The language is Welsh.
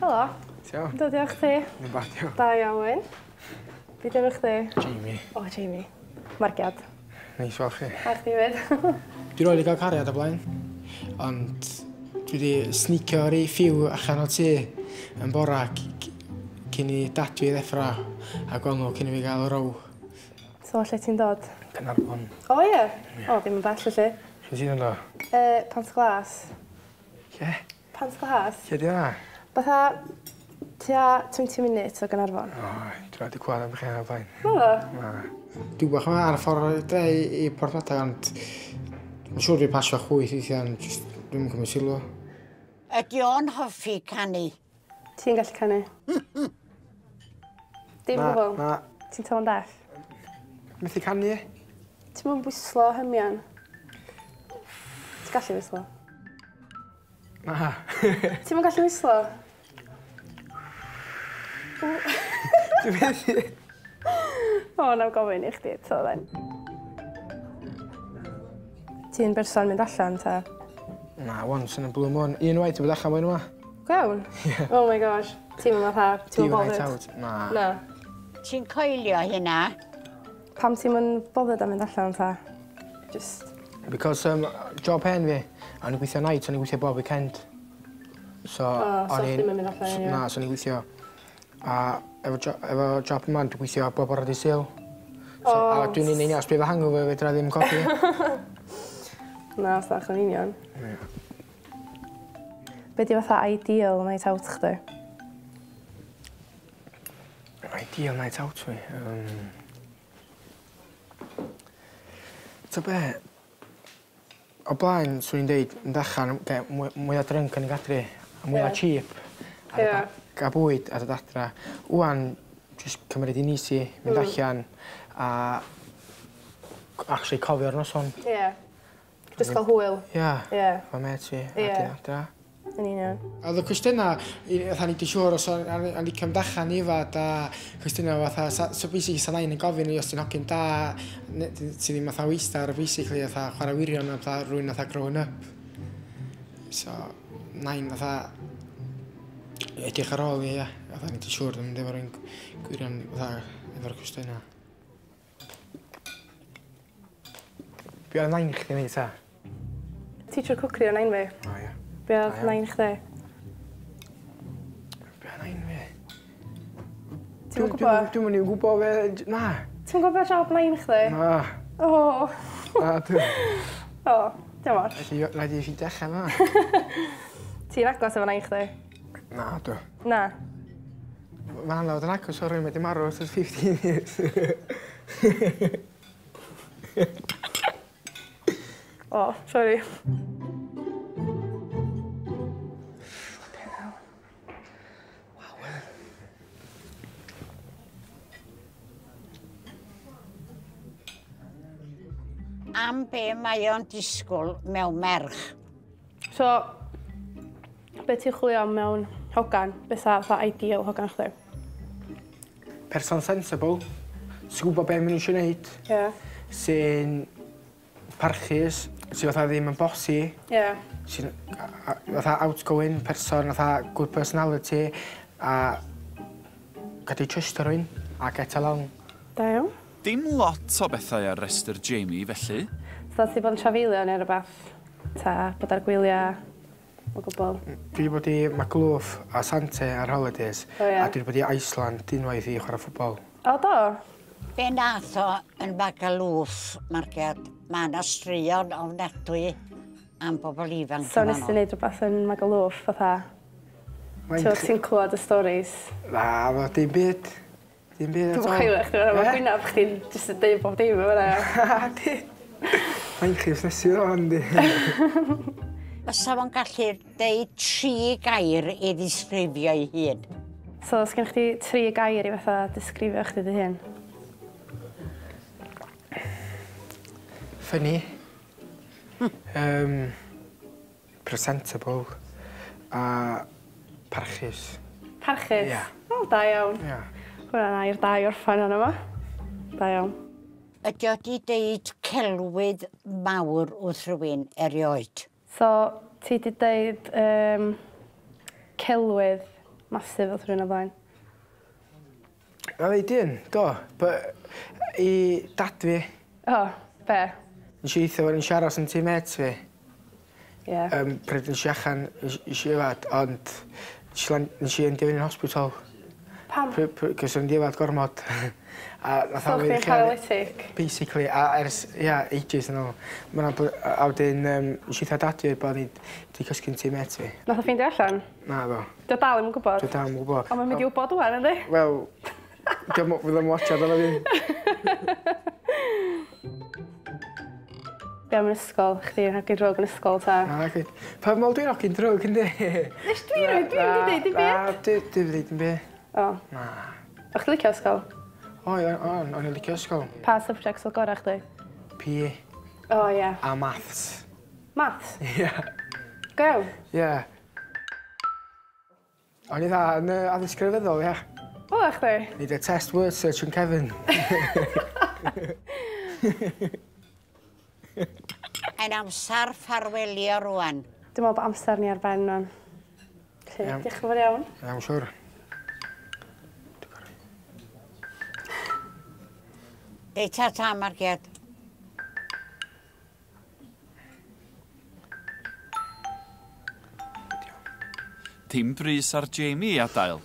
Helo. Iawn. Dod i'ch ti. Yn bach, iawn. Da iawn. Beth yw'ch chi? Jamie. O, Jamie. Margiad. Neis fel chi. A chdi fyd. Dwi roi gael cariad o blaen, ond dwi wedi snicio rei ffiw allan o tŷ yn bora cyn i dad fi ddeffro a gweld nhw cyn i fi gael row. So, lle ti'n dod? Cynarfon. O, ie. O, ddim yn bell, lle. Lle ti'n yno? Pant glas. Lle? Pant glas. Lle di yna? Batha, tua 20 munud o Gaernarfon. O, dwi'n wedi clywed am chi yna blaen. O. Na. Dwi'n bach yma ar y ffordd dre i Portmata, ond mae'n siŵr fi pasio chwyth weithiau, ond dwi'n mynd cymryd sylw. Ydy o'n hoffi canu? Ti'n gallu canu? Dim Na, pobl. na. Ti'n tôn deff? Methu canu e? Ti'n mynd bwyslo hymian? Ti'n gallu wislo? Na. Ti'n mynd gallu wislo? Dwi'n methu. O, na gofyn i chdi, to then. Ti'n berson mynd allan, ta? Na, once yn y blue moon. Un waith i bod allan mwyn yma. Gwawn? Oh my gosh. Ti'n mynd fatha, ti'n mynd Night bothered? out. Na. Na. Ti'n coelio hynna? Pam ti'n mynd bothered am mynd allan, ta? Just... Because job hen fi, a o'n i'n gweithio night, o'n i'n gweithio bob weekend. So, so chdi'm yn mynd allan, ie? Na, so o'n i'n gweithio. A efo job yma, dwi'n gweithio bob bore di sil. So, a dwi'n un os bydd fy hangover fedra ddim coffi. Na, os dach yn union. Be di fatha ideal night out chdi? Ideal night out fi. Ta be? O blaen, swn i'n deud, yn dechan, mwy o drink yn y gadri, a mwy o cheap. Ie. Ga bwyd ar y dadra. Wwan, jyst cymryd i'n easy, mynd allan, a actually cofio'r noson. Ie. Just cael hwyl. Ia, Ie. fy met fi, a Ie. di adra. Yn union. A oedd y cwestiynau, fatha ni di siŵr os o'n i cymdechan i fad a cwestiynau fatha, so basically sa nain yn gofyn i os ti'n hogyn da, ti ddim fatha weistar, basically fatha chwarae wirion a fatha rwy'n fatha growing up. So, nain fatha edrych ar ôl i, ia. Fatha ni di siŵr ddim efo'r un gwirion fatha efo'r cwestiynau. Be oedd nain chdi neud ta? Teacher cwcri o nain fi. O ia. Be oedd nain chdi? Be oedd nain fi? Ti'n mynd gwybod? Dwi'n mynd i'n gwybod fe, na. Ti'n mynd gwybod job nain chdi? Na. O. Na, dwi'n... O, dim o'r. Rhaid i fi dechrau yma. Ti'n agos efo nain chdi? Na, dwi'n. Na. Mae'n anodd yn agos o rhywun wedi marw os oes 15 years. O, sorry. Am be mae o'n disgwyl mewn merch? So, be ti'n chwilio mewn hogan? Be sa fatha ideal hogan chdi? Person sensible, sy'n gwybod be maen nhw eisiau gwneud, Ie. sy'n parchus, sy'n fatha ddim yn bossy, Ie. sy'n fatha outgoing person, fatha good personality, a gadi trust o rwy'n, a get along. Da iawn. Dim lot o bethau ar restr Jamie, felly. So, ti bod yn trafeilio neu rhywbeth? Ta, bod ar gwyliau? O gwbl? Dwi wedi bod i Magaluf a Sante ar holidays, O, ie. a dwi wedi bod i Iceland unwaith i chwarae ffwbol. O, do? Be nath o yn Magaluf, Margiad? Mae yna straeon ofnadwy am bobl ifanc So, nes ti wneud rhywbeth yn Magaluf, fatha? Ti'n clywed y stories? Na, fo, dim byd. Dim byd Dwi'n chwilio chdi, mae gwynaf chdi'n jyst yn dweud bob dim yma. Ha, di. Mae'n chi fnesu o hwn, di. Fysa fo'n gallu deud 3 gair i ddisgrifio ei hun? So, os gen chdi 3 gair i fatha disgrifio chdi dy hun? Funny. Presentable. A parchus. Parchus? Ie. O, da iawn. Ia. Hwna'n air da i orffan yna yma. Da iawn. Ydy o di deud celwydd mawr wrth rhywun erioed? So, ti di deud celwydd Masif oedd rhywun o blaen. Oedd ei dyn, do. I dad fi, O, be? nes i eithaf yn siaros yn tîm et fi. Ie. Pryd nes i allan i siarad, ond nes i yn dilyn yn hospital. Pam? Cos o'n diwedd gormod. So chdi'n paralytic? Basically, a ers, ages yn ôl. A wedyn, nes i eitha dad fi bod ni wedi cysgu'n tîm et fi. Nath o ffeindio allan? Na, do. Dio dal ddim yn gwybod? Dwi dal yn gwybod. Ond mae'n mynd i wybod wwan, ynddi? Wel, fydd yn watchad o'n fi. Be am yn ysgol? Chdi'n rhaid drog yn ysgol ta? Na, gyd. Pa mol dwi'n rhogyn drwg, ynddi? Nes dwi'n wedi deud i fi? Na, dwi'n wedi deud yn byd. O. Na. O'ch chi licio ysgol? O'n i'n licio ysgol. Pa subjects o gorau chdi? PE O, ie. a maths. Maths? Ie. Go iawn. Ie. O'n i dda yn addysg grefyddol, ie. O, chdi? Nid y test word search yn Kevin. Yn amser ffarwelio rwan. Dwi'n meddwl bod amser ni ar ben nhw'n. Iawn. Diolch yn fawr iawn. Iawn, siwr. Dei ta, Margiad. Dim bris ar Jamie, adael.